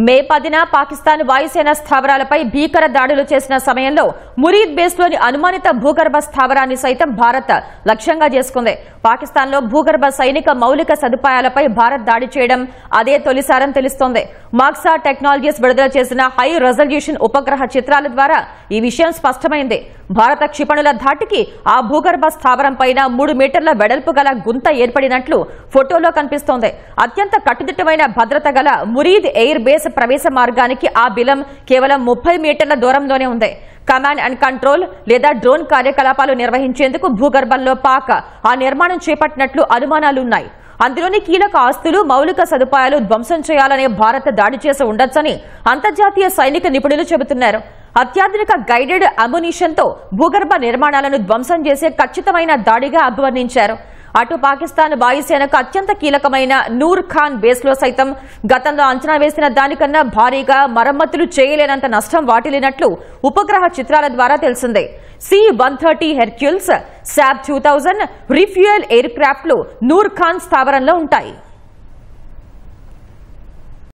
మే 10న పాకిస్తాన్ వాయుసేన స్థావరాలపై భీకర దాడులు చేసిన సమయంలో మురీద్ బేస్లోని అనుమానిత భూగర్భ స్థావరాన్ని సైతం భారత్ లక్ష్యంగా చేసుకుంది. పాకిస్తాన్లో భూగర్భ సైనిక మౌలిక సదుపాయాలపై భారత్ దాడి చేయడం అదే తొలిసారని తెలుస్తోంది. మాక్సా టెక్నాలజీస్ విడుదల చేసిన హై రెజల్యూషన్ ఉపగ్రహ చిత్రాల ద్వారా ఈ విషయం స్పష్టమైంది. భారత క్షిపణుల ధాటికి ఆ భూగర్భ స్థావరం పైన 3 మీటర్ల వెడల్పు గల గుంత ఏర్పడినట్లు ఫోటోలో కనిపిస్తోంది. అత్యంత కట్టుదిట్టమైన భద్రత గల మురీద్ ఎయిర్ బేస్ ప్రవేశ మార్గానికి ఆ బిలం కేవలం 30 మీటర్ల దూరంలోనే ఉంది. కమాండ్ అండ్ కంట్రోల్ లేదా డ్రోన్ కార్యకలాపాలు నిర్వహించేందుకు భూగర్భంలో పాక్ ఆ నిర్మాణం చేపట్టినట్లు అనుమానాలున్నాయి. అందులోని కీలక ఆస్తులు, మౌలిక సదుపాయాలు ధ్వంసం చేయాలనే భారత్ దాడి చేసి ఉండొచ్చని అంతర్జాతీయ సైనిక నిపుణులు చెబుతున్నారు. అత్యాధునిక గైడెడ్ అమ్యునిషన్ తో భూగర్భ నిర్మాణాలను ధ్వంసం చేసే ఖచ్చితమైన దాడిగా అభివర్ణించారు. అటు పాకిస్తాన్ వాయుసేనకు అత్యంత కీలకమైన నూర్ ఖాన్ బేస్ లో సైతం గతంలో అంచనా వేసిన దానికన్నా భారీగా మరమ్మతులు చేయలేనంత నష్టం వాటిల్లినట్లు ఉపగ్రహ చిత్రాల ద్వారా తెలిసిందే. C-130 హెర్క్యూల్స్, SAB-2000 రీఫ్యూయల్ ఎయిర్ క్రాఫ్ట్లు నూర్ ఖాన్ స్థావరంలో ఉంటాయి.